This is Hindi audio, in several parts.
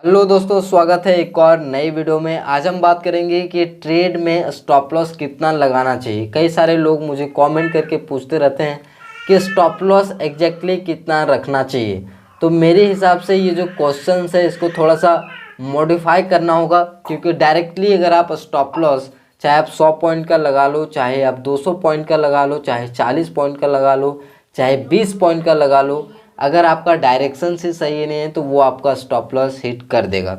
हेलो दोस्तों, स्वागत है एक और नई वीडियो में। आज हम बात करेंगे कि ट्रेड में स्टॉप लॉस कितना लगाना चाहिए। कई सारे लोग मुझे कमेंट करके पूछते रहते हैं कि स्टॉप लॉस एग्जैक्टली कितना रखना चाहिए। तो मेरे हिसाब से ये जो क्वेश्चन है इसको थोड़ा सा मॉडिफाई करना होगा, क्योंकि डायरेक्टली अगर आप स्टॉप लॉस चाहे आप 100 पॉइंट का लगा लो, चाहे आप 200 पॉइंट का लगा लो, चाहे 40 पॉइंट का लगा लो, चाहे 20 पॉइंट का लगा लो, अगर आपका डायरेक्शन से सही नहीं है तो वो आपका स्टॉप लॉस हिट कर देगा।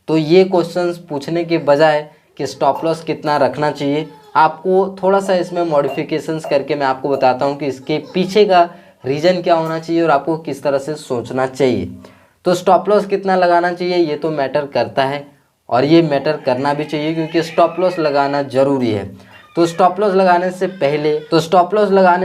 तो ये क्वेश्चंस पूछने के बजाय कि स्टॉप लॉस कितना रखना चाहिए, आपको थोड़ा सा इसमें मॉडिफिकेशंस करके मैं आपको बताता हूँ कि इसके पीछे का रीज़न क्या होना चाहिए और आपको किस तरह से सोचना चाहिए। तो स्टॉप लॉस कितना लगाना चाहिए ये तो मैटर करता है, और ये मैटर करना भी चाहिए क्योंकि स्टॉप लॉस लगाना ज़रूरी है। तो स्टॉप लॉस लगाने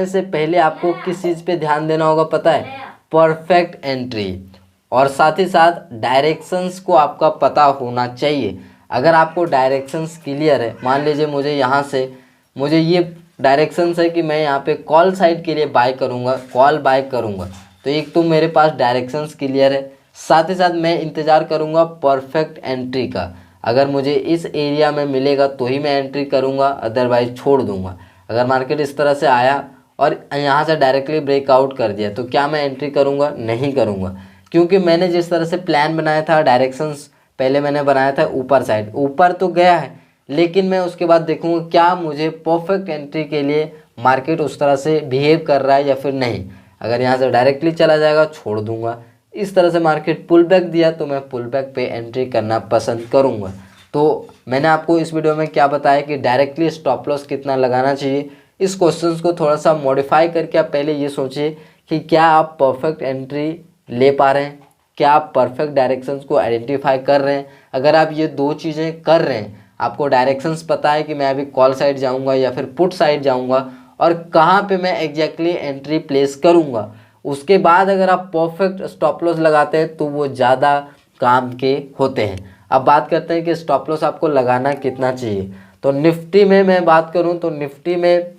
से पहले आपको किस चीज़ पे ध्यान देना होगा पता है? परफेक्ट एंट्री, और साथ ही साथ डायरेक्शंस को आपका पता होना चाहिए। अगर आपको डायरेक्शंस क्लियर है, मान लीजिए मुझे ये डायरेक्शंस है कि मैं यहाँ पे कॉल साइड के लिए बाय करूँगा, कॉल बाय करूँगा, तो एक तो मेरे पास डायरेक्शंस क्लियर है, साथ ही साथ मैं इंतज़ार करूँगा परफेक्ट एंट्री का। अगर मुझे इस एरिया में मिलेगा तो ही मैं एंट्री करूँगा, अदरवाइज छोड़ दूँगा। अगर मार्केट इस तरह से आया और यहाँ से डायरेक्टली ब्रेकआउट कर दिया तो क्या मैं एंट्री करूँगा? नहीं करूँगा, क्योंकि मैंने जिस तरह से प्लान बनाया था, डायरेक्शंस पहले मैंने बनाया था ऊपर साइड, ऊपर तो गया है, लेकिन मैं उसके बाद देखूँगा क्या मुझे परफेक्ट एंट्री के लिए मार्केट उस तरह से बिहेव कर रहा है या फिर नहीं। अगर यहाँ से डायरेक्टली चला जाएगा छोड़ दूँगा, इस तरह से मार्केट पुल बैक दिया तो मैं पुल बैक पे एंट्री करना पसंद करूँगा। तो मैंने आपको इस वीडियो में क्या बताया कि डायरेक्टली स्टॉप लॉस कितना लगाना चाहिए। इस क्वेश्चंस को थोड़ा सा मॉडिफाई करके आप पहले ये सोचिए कि क्या आप परफेक्ट एंट्री ले पा रहे हैं, क्या आप परफेक्ट डायरेक्शंस को आइडेंटिफाई कर रहे हैं। अगर आप ये दो चीज़ें कर रहे हैं, आपको डायरेक्शंस पता है कि मैं अभी कॉल साइड जाऊंगा या फिर पुट साइड जाऊंगा और कहाँ पे मैं एग्जैक्टली एंट्री प्लेस करूंगा, उसके बाद अगर आप परफेक्ट स्टॉप लॉस लगाते हैं तो वो ज़्यादा काम के होते हैं। अब बात करते हैं कि स्टॉप लॉस आपको लगाना कितना चाहिए। तो निफ्टी में मैं बात करूं तो निफ्टी में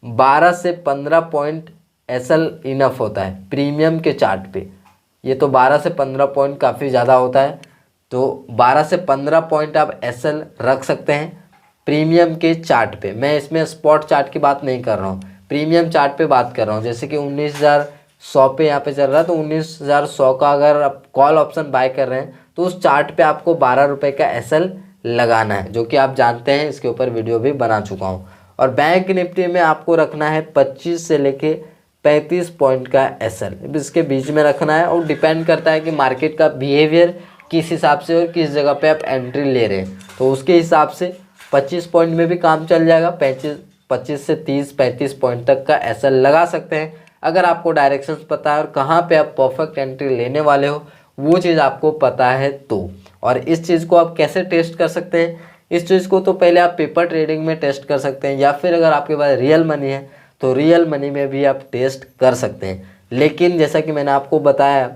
12 से 15 पॉइंट एसएल इनफ होता है प्रीमियम के चार्ट पे। ये तो 12 से 15 पॉइंट काफ़ी ज़्यादा होता है, तो 12 से 15 पॉइंट आप एसएल रख सकते हैं प्रीमियम के चार्ट पे। मैं इसमें स्पॉट चार्ट की बात नहीं कर रहा हूँ, प्रीमियम चार्ट पे बात कर रहा हूँ। जैसे कि 19,100 पे यहाँ पे चल रहा है, तो 19,100 का अगर आप कॉल ऑप्शन बाय कर रहे हैं तो उस चार्ट पे आपको 12 रुपये का एसएल लगाना है, जो कि आप जानते हैं, इसके ऊपर वीडियो भी बना चुका हूँ। और बैंक निफ्टी में आपको रखना है 25 से लेके 35 पॉइंट का एसएल, इसके बीच में रखना है। और डिपेंड करता है कि मार्केट का बिहेवियर किस हिसाब से और किस जगह पे आप एंट्री ले रहे हैं, तो उसके हिसाब से 25 पॉइंट में भी काम चल जाएगा। 25 से 30-35 पॉइंट तक का एसएल लगा सकते हैं अगर आपको डायरेक्शंस पता है और कहाँ पे आप परफेक्ट एंट्री लेने वाले हो वो चीज़ आपको पता है तो। और इस चीज़ को आप कैसे टेस्ट कर सकते हैं? इस चीज़ को तो पहले आप पेपर ट्रेडिंग में टेस्ट कर सकते हैं, या फिर अगर आपके पास रियल मनी है तो रियल मनी में भी आप टेस्ट कर सकते हैं। लेकिन जैसा कि मैंने आपको बताया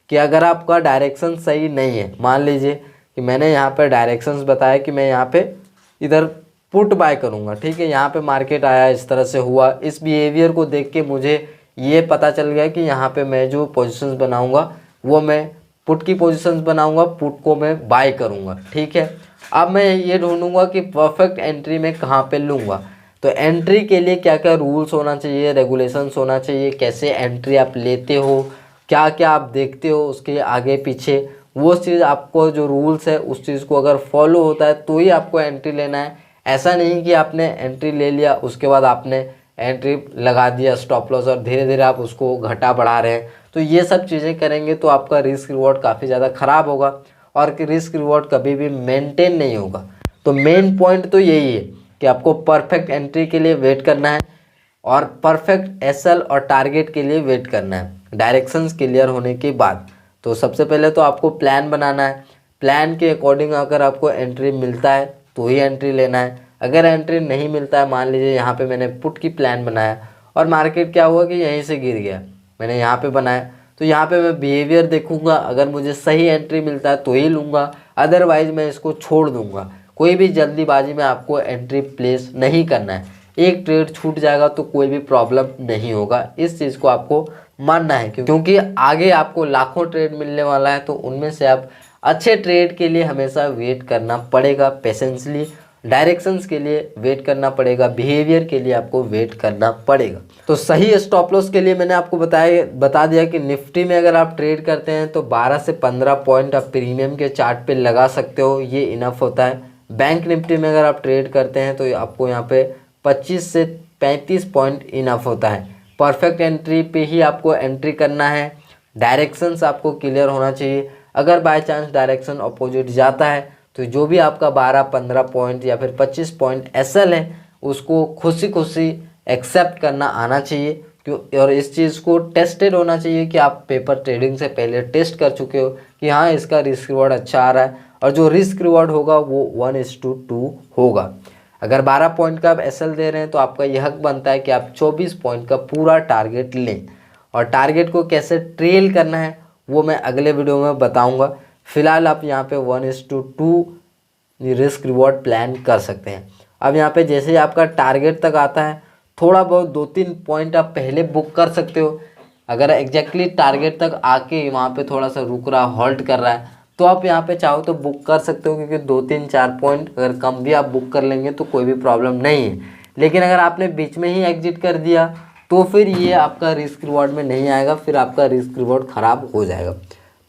कि अगर आपका डायरेक्शन सही नहीं है, मान लीजिए कि मैंने यहाँ पर डायरेक्शंस बताया कि मैं यहाँ पे इधर पुट बाय करूँगा, ठीक है, यहाँ पे मार्केट आया, इस तरह से हुआ, इस बिहेवियर को देख के मुझे ये पता चल गया कि यहाँ पे मैं जो पोजीशंस बनाऊँगा वो मैं पुट की पोजीशंस बनाऊंगा, पुट को मैं बाय करूंगा, ठीक है। अब मैं ये ढूंढूंगा कि परफेक्ट एंट्री में कहाँ पे लूँगा। तो एंट्री के लिए क्या क्या रूल्स होना चाहिए, रेगुलेशंस होना चाहिए, कैसे एंट्री आप लेते हो, क्या क्या आप देखते हो उसके आगे पीछे, वो चीज़ आपको जो रूल्स है उस चीज़ को अगर फॉलो होता है तो ही आपको एंट्री लेना है। ऐसा नहीं कि आपने एंट्री ले लिया उसके बाद आपने एंट्री लगा दिया स्टॉप लॉस और धीरे धीरे आप उसको घटा बढ़ा रहे हैं, तो ये सब चीज़ें करेंगे तो आपका रिस्क रिवॉर्ड काफ़ी ज़्यादा ख़राब होगा और रिस्क रिवॉर्ड कभी भी मेंटेन नहीं होगा। तो मेन पॉइंट तो यही है कि आपको परफेक्ट एंट्री के लिए वेट करना है और परफेक्ट एसएल और टारगेट के लिए वेट करना है डायरेक्शंस क्लियर होने के बाद। तो सबसे पहले तो आपको प्लान बनाना है, प्लान के अकॉर्डिंग अगर आपको एंट्री मिलता है तो ही एंट्री लेना है। अगर एंट्री नहीं मिलता है, मान लीजिए यहाँ पे मैंने पुट की प्लान बनाया और मार्केट क्या हुआ कि यहीं से गिर गया, मैंने यहाँ पे बनाया, तो यहाँ पे मैं बिहेवियर देखूंगा, अगर मुझे सही एंट्री मिलता है तो ही लूँगा, अदरवाइज मैं इसको छोड़ दूँगा। कोई भी जल्दीबाजी में आपको एंट्री प्लेस नहीं करना है। एक ट्रेड छूट जाएगा तो कोई भी प्रॉब्लम नहीं होगा, इस चीज़ को आपको मानना है, क्योंकि आगे आपको लाखों ट्रेड मिलने वाला है, तो उनमें से आप अच्छे ट्रेड के लिए हमेशा वेट करना पड़ेगा पेशेंसली, डायरेक्शंस के लिए वेट करना पड़ेगा, बिहेवियर के लिए आपको वेट करना पड़ेगा। तो सही स्टॉप लॉस के लिए मैंने आपको बता दिया कि निफ्टी में अगर आप ट्रेड करते हैं तो 12 से 15 पॉइंट आप प्रीमियम के चार्ट पे लगा सकते हो, ये इनफ होता है। बैंक निफ्टी में अगर आप ट्रेड करते हैं तो आपको यहाँ पे 25 से 35 पॉइंट इनफ होता है। परफेक्ट एंट्री पे ही आपको एंट्री करना है, डायरेक्शंस आपको क्लियर होना चाहिए। अगर बाय चांस डायरेक्शन अपोजिट जाता है तो जो भी आपका 12-15 पॉइंट या फिर 25 पॉइंट एसएल है उसको खुशी खुशी एक्सेप्ट करना आना चाहिए क्यों, और इस चीज़ को टेस्टेड होना चाहिए कि आप पेपर ट्रेडिंग से पहले टेस्ट कर चुके हो कि हाँ इसका रिस्क रिवॉर्ड अच्छा आ रहा है, और जो रिस्क रिवॉर्ड होगा वो 1:2 होगा। अगर 12 पॉइंट का आप एसएल दे रहे हैं तो आपका यह हक बनता है कि आप 24 पॉइंट का पूरा टारगेट लें, और टारगेट को कैसे ट्रेल करना है वो मैं अगले वीडियो में बताऊंगा। फिलहाल आप यहाँ पे 1:2 रिस्क रिवॉर्ड प्लान कर सकते हैं। अब यहाँ पे जैसे ही आपका टारगेट तक आता है थोड़ा बहुत 2-3 पॉइंट आप पहले बुक कर सकते हो। अगर एग्जैक्टली टारगेट तक आके वहाँ पे थोड़ा सा रुक रहा, हॉल्ट कर रहा है, तो आप यहाँ पे चाहो तो बुक कर सकते हो, क्योंकि 2-3-4 पॉइंट अगर कम भी आप बुक कर लेंगे तो कोई भी प्रॉब्लम नहीं है। लेकिन अगर आपने बीच में ही एग्जिट कर दिया तो फिर ये आपका रिस्क रिवॉर्ड में नहीं आएगा, फिर आपका रिस्क रिवॉर्ड ख़राब हो जाएगा।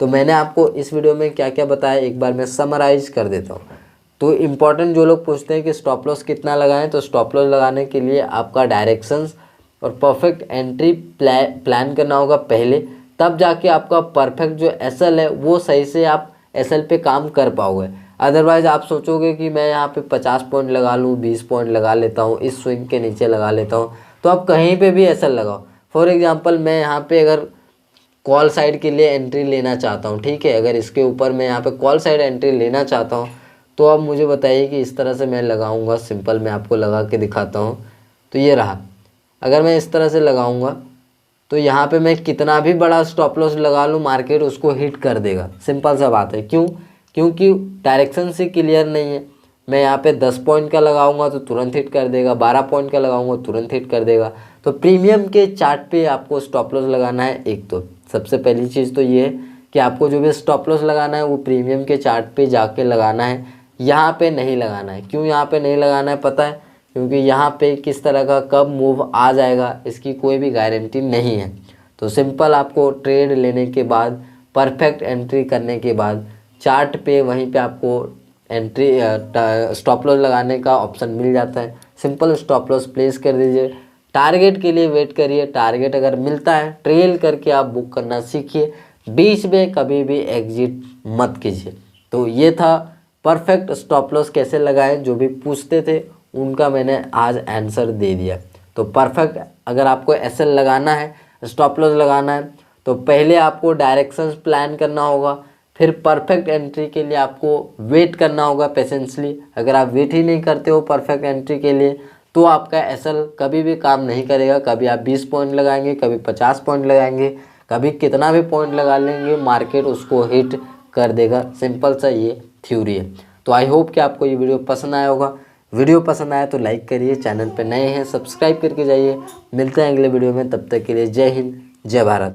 तो मैंने आपको इस वीडियो में क्या क्या बताया एक बार मैं समराइज कर देता हूँ। तो इम्पॉर्टेंट जो लोग पूछते हैं कि स्टॉप लॉस कितना लगाएं, तो स्टॉप लॉस लगाने के लिए आपका डायरेक्शंस और परफेक्ट एंट्री प्लान करना होगा पहले, तब जाके आपका परफेक्ट जो एसएल है वो सही से आप एसएल पे काम कर पाओगे। अदरवाइज़ आप सोचोगे कि मैं यहाँ पे 50 पॉइंट लगा लूँ, 20 पॉइंट लगा लेता हूँ, इस स्विंग के नीचे लगा लेता हूँ, तो आप कहीं पे भी एसएल लगाओ। फॉर एग्जांपल मैं यहाँ पे अगर कॉल साइड के लिए एंट्री लेना चाहता हूँ, ठीक है, अगर इसके ऊपर मैं यहाँ पे कॉल साइड एंट्री लेना चाहता हूँ तो अब मुझे बताइए कि इस तरह से मैं लगाऊंगा। सिंपल मैं आपको लगा के दिखाता हूँ। तो ये रहा, अगर मैं इस तरह से लगाऊंगा तो यहाँ पे मैं कितना भी बड़ा स्टॉप लॉस लगा लूँ मार्केट उसको हिट कर देगा। सिंपल सा बात है। क्यों? क्योंकि डायरेक्शन से क्लियर नहीं है। मैं यहाँ पे 10 पॉइंट का लगाऊंगा तो तुरंत हिट कर देगा, 12 पॉइंट का लगाऊंगा तुरंत हिट कर देगा। तो प्रीमियम के चार्ट पे आपको स्टॉप लॉस लगाना है। एक तो सबसे पहली चीज़ तो ये है कि आपको जो भी स्टॉप लॉस लगाना है वो प्रीमियम के चार्ट पे जाके लगाना है, यहाँ पे नहीं लगाना है। क्यों यहाँ पे नहीं लगाना है पता है? क्योंकि यहाँ पे किस तरह का कब मूव आ जाएगा इसकी कोई भी गारंटी नहीं है। तो सिंपल आपको ट्रेड लेने के बाद, परफेक्ट एंट्री करने के बाद चार्ट पे वहीं पे आपको एंट्री स्टॉप लॉस लगाने का ऑप्शन मिल जाता है। सिंपल स्टॉप लॉस प्लेस कर दीजिए, टारगेट के लिए वेट करिए। टारगेट अगर मिलता है ट्रेल करके आप बुक करना सीखिए, बीच में कभी भी एग्जिट मत कीजिए। तो ये था परफेक्ट स्टॉप लॉस कैसे लगाएं, जो भी पूछते थे उनका मैंने आज आंसर दे दिया। तो परफेक्ट अगर आपको एसएल लगाना है, स्टॉप लॉस लगाना है, तो पहले आपको डायरेक्शंस प्लान करना होगा, फिर परफेक्ट एंट्री के लिए आपको वेट करना होगा पेशेंसली। अगर आप वेट ही नहीं करते हो परफेक्ट एंट्री के लिए तो आपका एसएल कभी भी काम नहीं करेगा। कभी आप 20 पॉइंट लगाएंगे, कभी 50 पॉइंट लगाएंगे, कभी कितना भी पॉइंट लगा लेंगे, मार्केट उसको हिट कर देगा। सिंपल सा ये थ्योरी है। तो आई होप कि आपको ये वीडियो पसंद आया होगा। वीडियो पसंद आया तो लाइक करिए, चैनल पे नए हैं सब्सक्राइब करके जाइए। मिलते हैं अगले वीडियो में, तब तक के लिए जय हिंद, जय भारत।